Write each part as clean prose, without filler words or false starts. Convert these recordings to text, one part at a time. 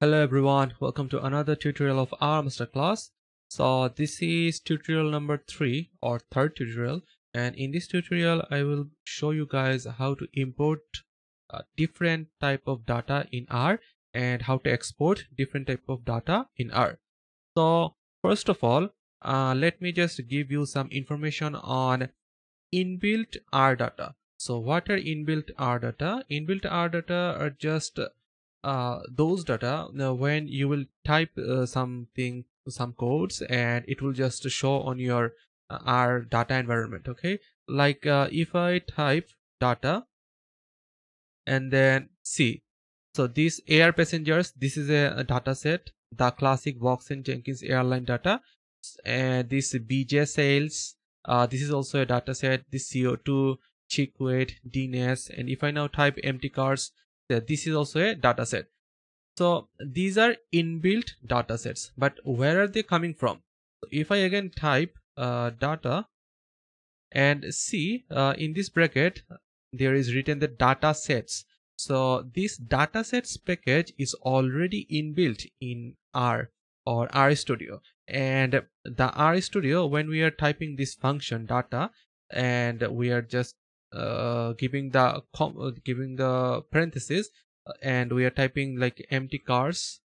Hello everyone, welcome to another tutorial of our masterclass. So this is tutorial number 3 or third tutorial, and in this tutorial I will show you guys how to import different type of data in R and how to export different type of data in R. So first of all, let me just give you some information on inbuilt R data. So what are inbuilt R data? Inbuilt R data are just those data when you will type some codes, and it will just show on your R data environment. Okay, like if I type data and then C, so these air passengers, this is a data set, the classic Vox and Jenkins airline data, and this BJ sales, this is also a data set, this CO2, cheek weight, DNS, and if I now type empty cars, this is also a data set. So these are inbuilt data sets, but where are they coming from? So if I again type data and see in this bracket, there is written the data sets. So this data sets package is already inbuilt in R or RStudio, and the RStudio, when we are typing this function data and we are just giving the parentheses, and we are typing like empty cars,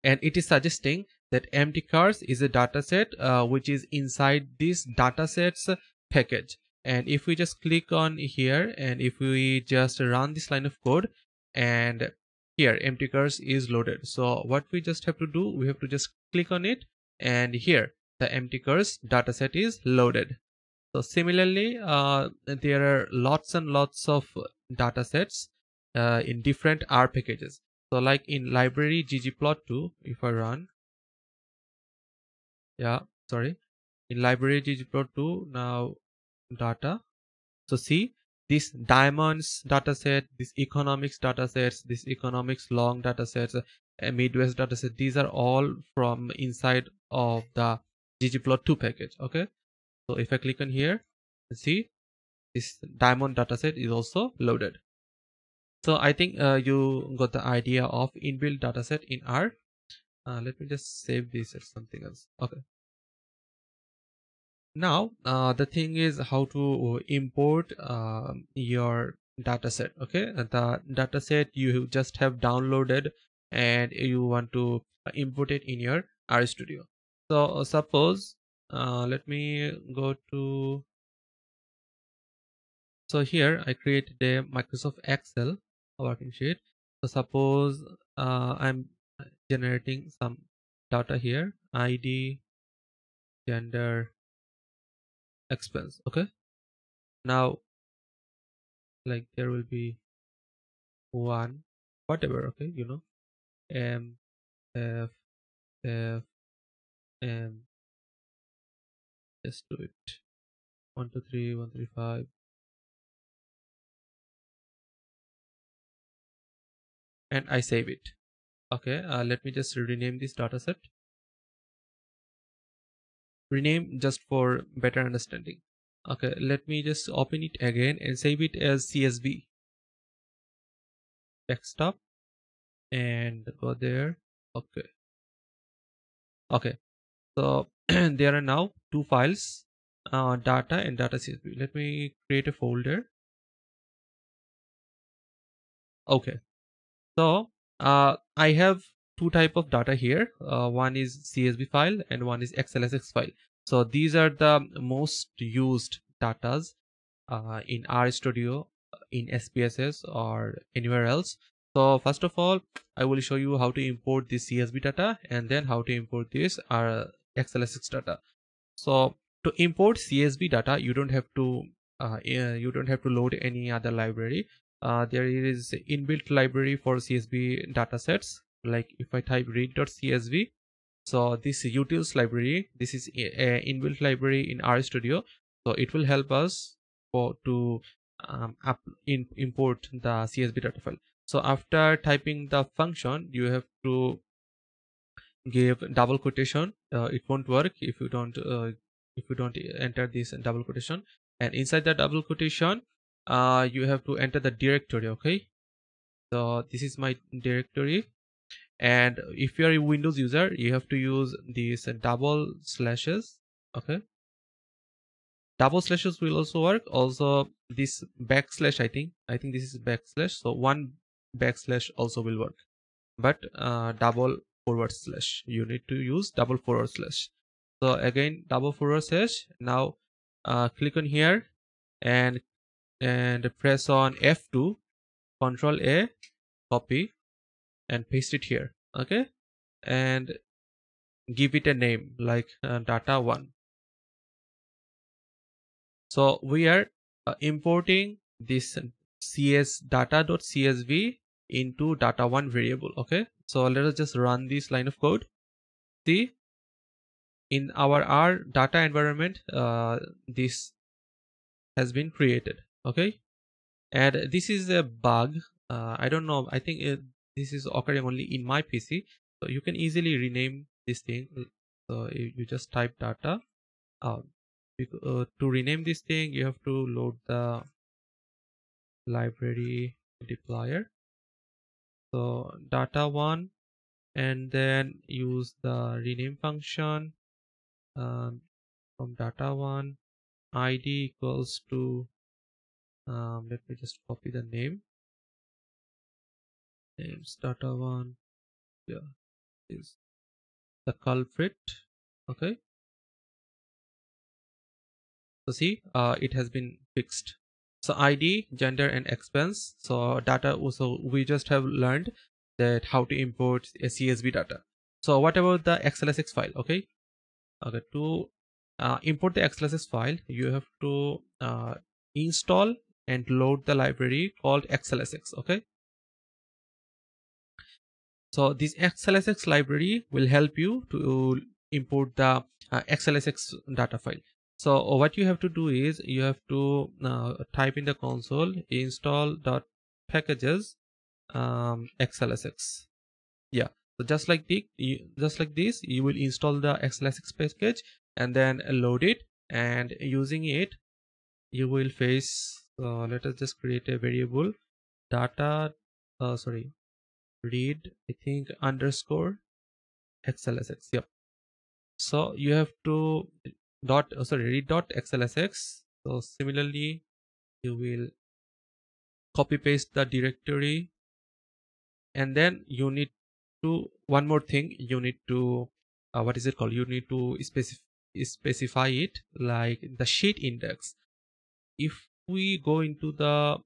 and it is suggesting that empty cars is a dataset which is inside this datasets package. And if we just click on here and if we just run this line of code, and here empty cars is loaded, so what we just have to do, we have to just click on it, and here the empty cars dataset is loaded. So similarly, there are lots and lots of datasets in different R packages. So like in library ggplot2, if I run, in library ggplot2, now data. So see, this diamonds dataset, this economics datasets, this economics long datasets, midwest dataset, these are all from inside of the ggplot2 package. Okay, so if I click on here, see, this diamond dataset is also loaded. So I think you got the idea of inbuilt dataset in R. Let me just save this as something else. Okay. Now the thing is how to import your dataset. Okay, the dataset you just have downloaded and you want to import it in your RStudio. So suppose let me go to, so here I created a Microsoft Excel working sheet. So suppose I'm generating some data here, ID, gender, expense. Okay, now like there will be one, whatever. Okay, M, F, F, M, just do it, 123 135, and I save it. Okay, let me just rename this dataset, rename just for better understanding. Okay, let me just open it again and save it as CSV, desktop, and go there. Okay, so there are now two files, data and data CSV. Let me create a folder. Okay, so I have two type of data here, one is CSV file and one is Xlsx file. So these are the most used datas in RStudio, in spss or anywhere else. So first of all, I will show you how to import this CSV data and then how to import this Xlsx data. So to import CSV data, you don't have to load any other library. There is inbuilt library for CSV datasets. Like if I type read.csv, so this utils library, this is a inbuilt library in RStudio. So it will help us to import the CSV data file. So after typing the function, you have to give double quotation. It won't work if you don't enter this double quotation, and inside the double quotation you have to enter the directory. Okay, so this is my directory, And if you are a Windows user, you have to use these double slashes. Okay, double slashes will also work. Also this backslash, I think this is backslash, so one backslash also will work, but double forward slash, you need to use double forward slash. So again, double forward slash. Now click on here and press on F2, Control A, copy and paste it here. Okay, and give it a name like data1. So we are importing this cs data.csv into data1 variable. Okay, so let us just run this line of code. See, in our R data environment, this has been created. Okay, and this is a bug. I don't know, I think this is occurring only in my PC, so you can easily rename this thing. So you just type data. To rename this thing, you have to load the library deployer, so data1, and then use the rename function from data1 id equals to let me just copy the names data1. Yeah, is the culprit. Okay, so see, it has been fixed. So id, gender and expense. So data, so we just have learned that how to import a csv data. So what about the Xlsx file? Okay, to import the Xlsx file, you have to install and load the library called Xlsx. Okay, so this Xlsx library will help you to import the Xlsx data file. So what you have to do is you have to type in the console install.packages Xlsx. Yeah, so just like this, you will install the Xlsx package and then load it, and using it you will face let us just create a variable data read, I think, underscore Xlsx. Yep. So you have to read dot Xlsx. So similarly you will copy paste the directory, and then you need to one more thing, you need to what is it called, you need to specify it like the sheet index. If we go into the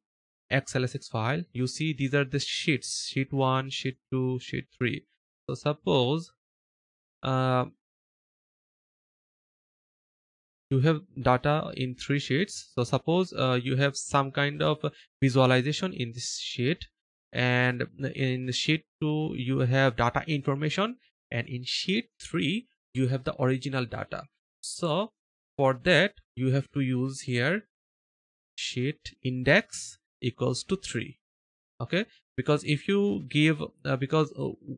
Xlsx file, you see these are the sheets: sheet 1, sheet 2, sheet 3. So suppose uh, you have data in 3 sheets. So suppose you have some kind of visualization in this sheet, and in sheet 2 you have data information, and in sheet 3 you have the original data. So for that you have to use here sheet index equals to 3. Okay, because if you give because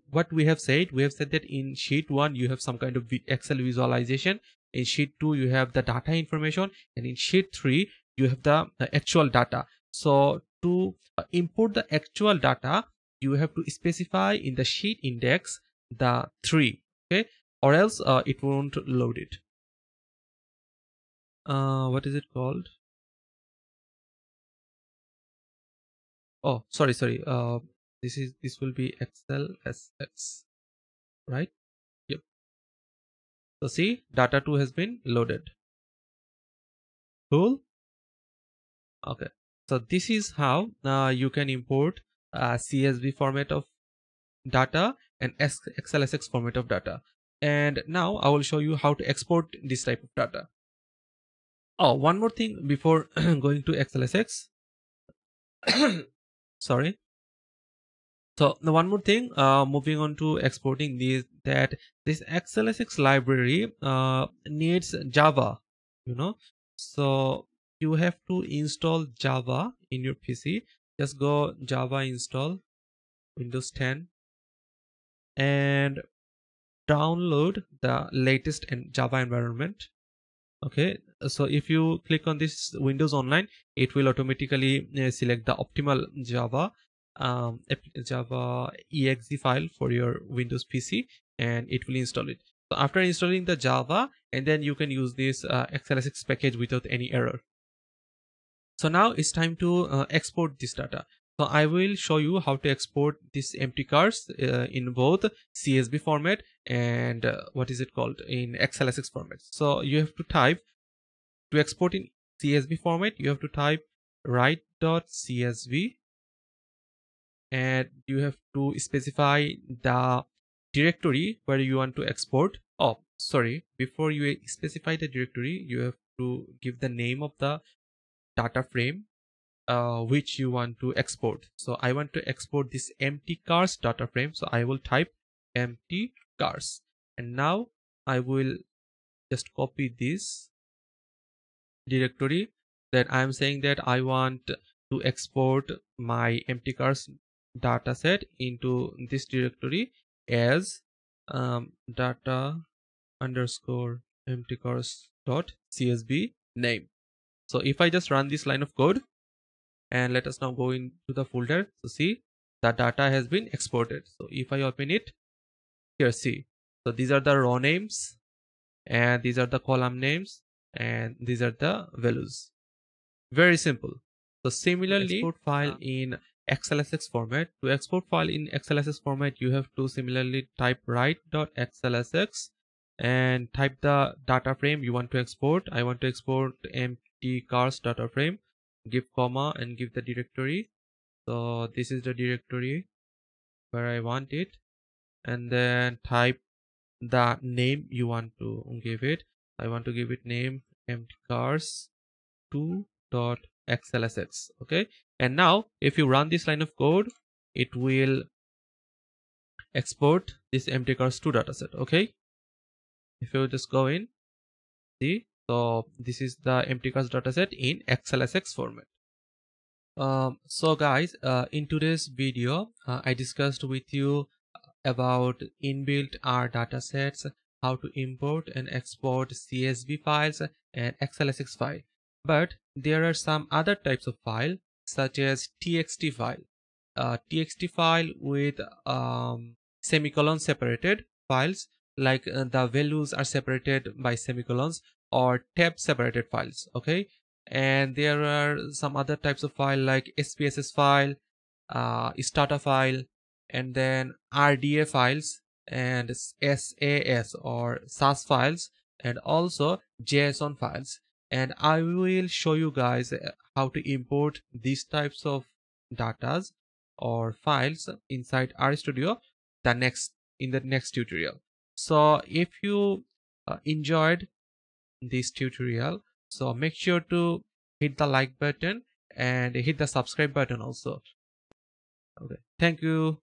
what we have said that in sheet 1 you have some kind of Excel visualization, in sheet 2 you have the data information, and in sheet 3 you have the actual data. So to import the actual data, you have to specify in the sheet index the 3. Okay, or else it won't load it. What is it called? Oh, sorry, this will be Xlsx, right? Yep. So see, data 2 has been loaded. Cool. Okay, so this is how you can import CSV format of data and Xlsx format of data. And now I will show you how to export this type of data. Oh, one more thing before going to Xlsx. Sorry. So the one more thing, moving on to exporting these, that this Xlsx library needs Java, you know. So you have to install Java in your PC. Just go Java install Windows 10 and download the latest Java environment. Okay, so if you click on this Windows Online, it will automatically select the optimal Java. Java exe file for your Windows PC, and it will install it. So after installing the Java, and then you can use this Xlsx package without any error. So now it's time to export this data. So I will show you how to export these empty cars in both CSV format and what is it called, in Xlsx format. So you have to type, to export in CSV format, you have to type write.csv, and you have to specify the directory where you want to export. Oh, sorry, before you specify the directory, you have to give the name of the data frame which you want to export. So I want to export this empty cars data frame, so I will type empty cars, and now I will just copy this directory that I am saying that I want to export my empty cars dataset into this directory as data underscore empty cars dot csv name. So if I just run this line of code, and let us now go into the folder, so see the data has been exported. So if I open it here, see, so these are the row names, and these are the column names, and these are the values. Very simple. So similarly, export file in Xlsx format. To export file in Xlsx format, you have to similarly type write.xlsx and type the data frame you want to export. I want to export empty cars data frame. Give comma and give the directory. So this is the directory where I want it, and then type the name you want to give it. I want to give it name empty cars 2.xlsx. okay, and now if you run this line of code, it will export this empty cars 2 dataset. Okay, if you just go in, see, so this is the empty cars dataset in Xlsx format. So guys, in today's video I discussed with you about inbuilt R datasets, how to import and export CSV files and Xlsx file. But there are some other types of file such as txt file. Txt file with semicolon separated files, like the values are separated by semicolons, or tab separated files. Okay, and there are some other types of file like spss file, stata file, and then RDA files, and SAS or SAS files, and also JSON files. And I will show you guys how to import these types of datas or files inside RStudio in the next tutorial. So if you enjoyed this tutorial, so make sure to hit the like button and hit the subscribe button also. Okay, thank you.